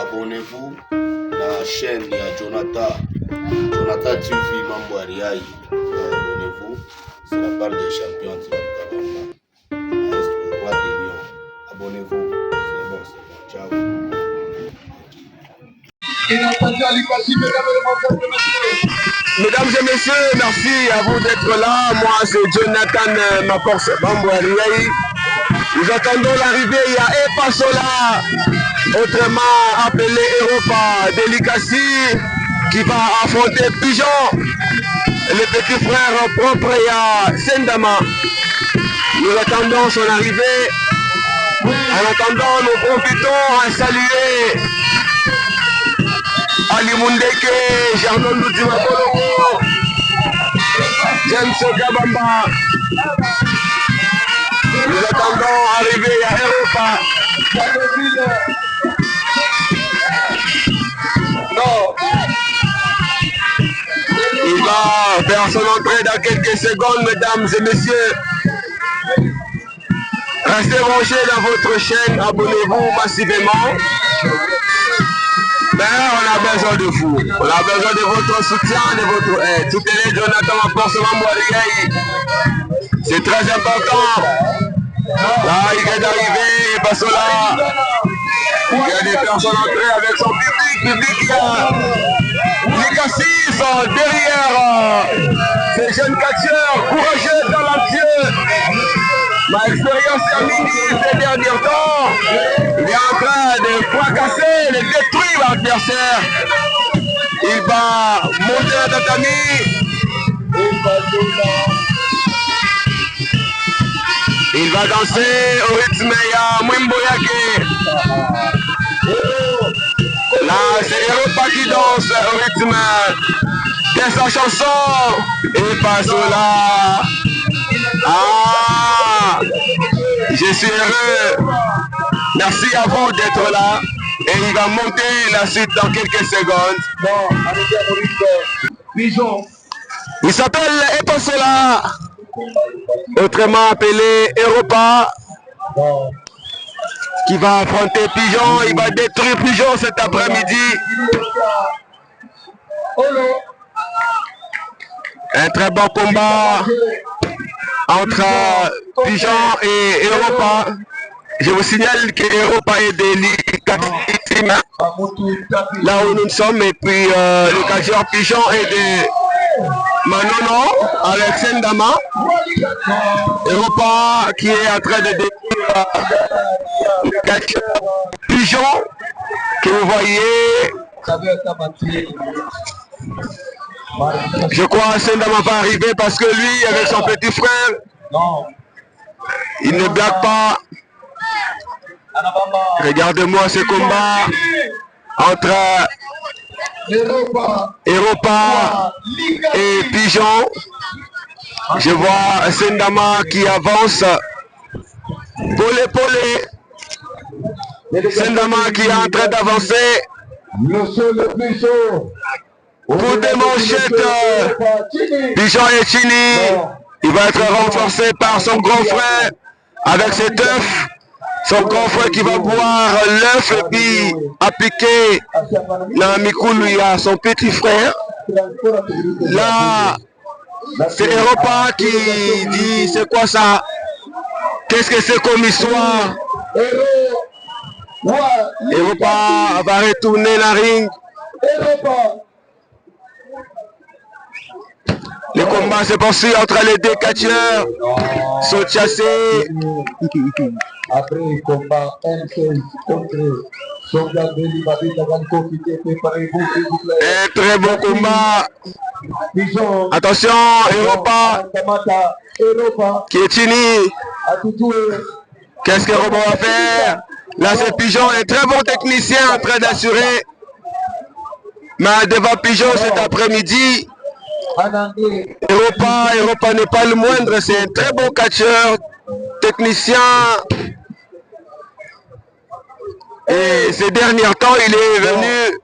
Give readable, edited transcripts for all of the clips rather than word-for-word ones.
Abonnez-vous à la chaîne de Jonathan TV Mambo Ariaï. Abonnez-vous, c'est la part des champions anti-Kabamba. Roi des Lions. Abonnez-vous, c'est bon, ciao. Mesdames et messieurs, merci à vous d'être là. Moi, c'est Jonathan Makorse Mambo Ariaï. Nous attendons l'arrivée, il y a Epasola, autrement appelé Europa Delicacy, qui va affronter Pigeon, le petit frère propre, il y a Sendama. Nous attendons son arrivée. En attendant, nous profitons à saluer Ali Mundeke, Jardon Ludimakolo, James Kabamba. Nous attendons arriver à Europa. Il va faire son entrée dans quelques secondes, mesdames et messieurs. Restez branchés dans votre chaîne, abonnez-vous massivement. Ben, on a besoin de vous. On a besoin de votre soutien, de votre aide. Soutenez Jonathan Makorse Mambo Ariaï. C'est très important. Là, il vient d'arriver, Epasola. Il vient de faire son entrée avec son public. Il y a les cassis derrière ces jeunes catcheurs, courageux, talentueux. Ma expérience terminée ces derniers temps, il est en train de fracasser, de détruire l'adversaire. Il va monter à tatami. Il va danser au rythme ya Mwimbo Yake. Là, c'est Europa qui danse au rythme de sa chanson. Epasola. Ah, je suis heureux. Merci à vous d'être là. Et il va monter la suite dans quelques secondes. Il s'appelle Epasola, autrement appelé Europa, qui va affronter Pigeon. Il va détruire Pigeon cet après-midi. Un très bon combat entre Pigeon et Europa. Je vous signale que Europa est délicaté là où nous sommes, et puis le catcheur Pigeon est de Manono avec Sendama. Europa qui est en train de détruire le catcheur Pigeon que vous voyez. Je crois que Sendama va arriver parce que lui, avec son petit frère, il ne blague pas. Regardez-moi ce combat entre Europa et Pigeon. Je vois Sendama qui avance. Polé. Sendama qui est en train d'avancer. Pour des manchettes, Pigeon et Chini. Il va être renforcé par son grand frère avec cet œuf. Son grand frère qui va boire l'œuf et puis appliquer la Mikoulou à son petit frère. Là, c'est Europa qui dit c'est quoi ça? Qu'est-ce que c'est comme histoire? Europa va retourner la ring. Le combat se poursuit entre les deux catcheurs. Sont chassés. Après le combat M16 contre Songabeli Babita Ganko qui était préparé-vous s'il vous plaît. Un très bon combat. Attention, Europa qui est fini. Qu'est-ce que Europa va faire? Là c'est Pigeon, un très bon technicien en train d'assurer. Mais devant Pigeon cet après-midi, Europa n'est pas le moindre, c'est un très bon catcheur, technicien. Et ces derniers temps, il est venu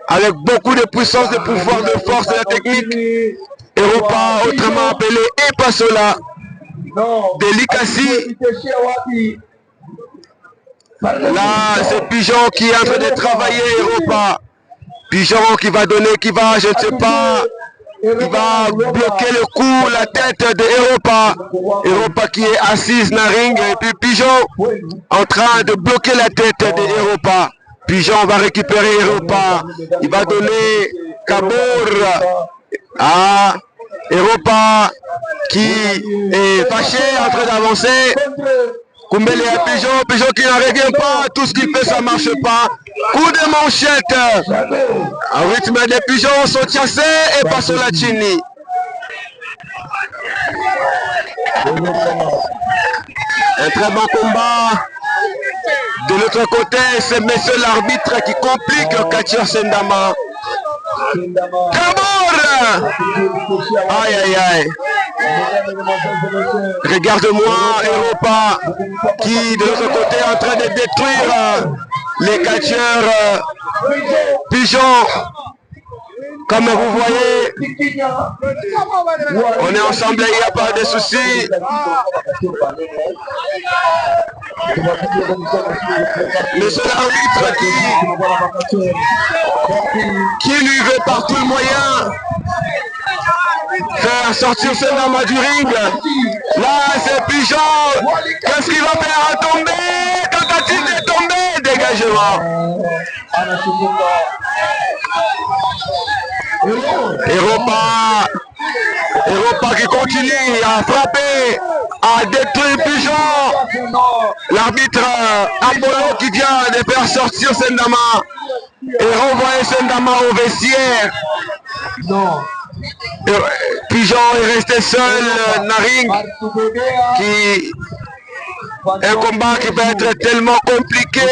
avec beaucoup de puissance, de pouvoir, de force, de la technique. Europa, autrement appelé Epasola, Delicacy. Là, c'est Pigeon qui est en train de travailler, Europa. Pigeon qui va donner, qui va, je ne sais pas, qui va bloquer le cou, la tête de Europa. Europa qui est assise dans le ring, et puis Pigeon en train de bloquer la tête de Europa. Pigeon va récupérer Europa. Il va donner Kabour à Europa qui est fâché, en train d'avancer. Kumbele à Pigeon, Pigeon qui ne revient pas, tout ce qu'il fait ça ne marche pas. Coup de manchette. En rythme des Pigeons sont chassés et passent au Lachini. Un très bon combat. De l'autre côté, c'est monsieur l'arbitre qui complique Katia Sendama. Kabour! Aïe aïe aïe. Regarde-moi, Europa, qui de l'autre côté est en train de détruire les catcheurs Pigeons. Comme vous voyez, on est ensemble, il n'y a pas de soucis. Monsieur l'arbitre qui lui veut par tout le moyen faire sortir Sendama du ring. Là, c'est Pigeon. Qu'est-ce qu'il va faire à tomber? Tentative de tomber. Dégagement. Europa qui continue à frapper, à détruire Pigeon. L'arbitre Apollo qui vient de faire sortir Sendama et renvoyer Sendama au vestiaire. Non. Pigeon est resté seul, Naring, qui un combat qui va être tellement compliqué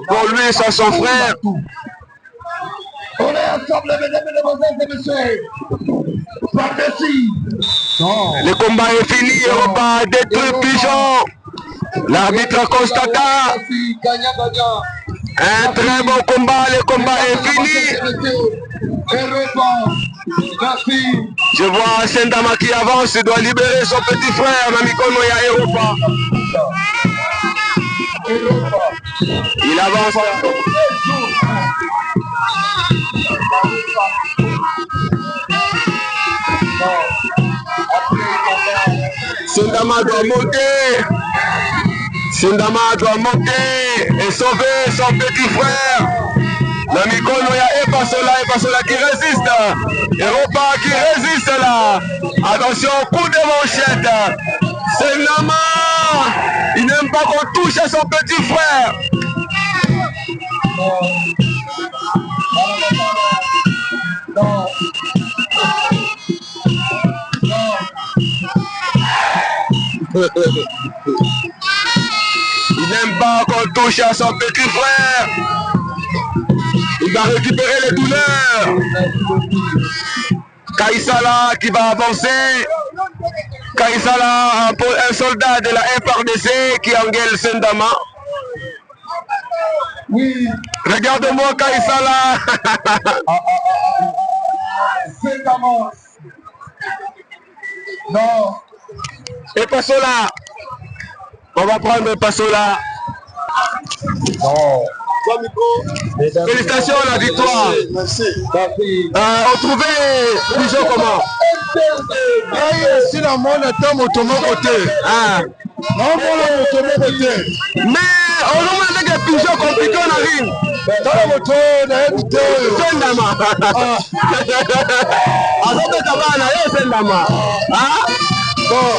pour lui et son frère. On est ensemble, mesdames et messieurs. Par-dessus. Le combat est fini, Europa a détruit Pigeon. L'arbitre constata un très bon combat, le combat est fini. Je vois Sendama qui avance, il doit libérer son petit frère, Namikono ya Europa. Il avance. Sendama doit monter. Sendama doit monter et sauver son petit frère. Namikono ya Epasola qui résiste. Europa qui résiste là. Attention, coup de manchette. Sendama, il n'aime pas qu'on touche à son petit frère. Non. Il n'aime pas qu'on touche à son petit frère. Il va récupérer les douleurs. Kaïsala qui va avancer. Kaïsala, un soldat de la FRDC qui engueule Sendama. Oui. Regarde-moi Kaïsala. Sendama. Non. Et Pasola. On va prendre Pasola. Non. Félicitations à la victoire. Merci. On trouvait Pigeon comment? Si la monnaie est mon côté. Ah. Non, mon côté. Mais on a des Pigeon compliqués en ring. Dans le moto, Sendama. Azote tabana yo Sendama. Ah. Bon.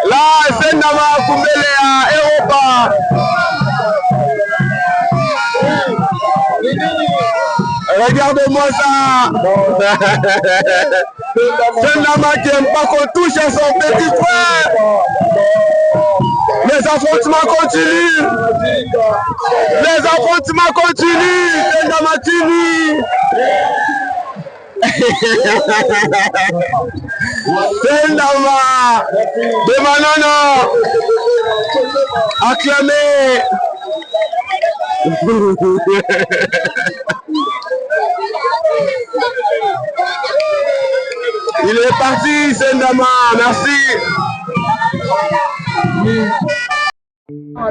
Là, Sendama Kumbele à Europa. Regardez-moi ça. Sendama qui n'aime pas qu'on touche à son petit frère. Les affrontements continuent. Les affrontements continuent. Sendama Tini. Sendama de Manono acclamé. Il est parti, Sendama, merci.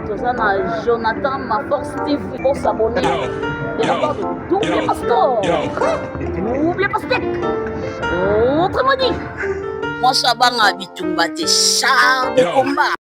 Toza na Jonathan Maforce TV pour s'abonner. Et la part de Double Pastor. Double Pastek. Autrement dit, moi, ça va à Bitumba, char de combat.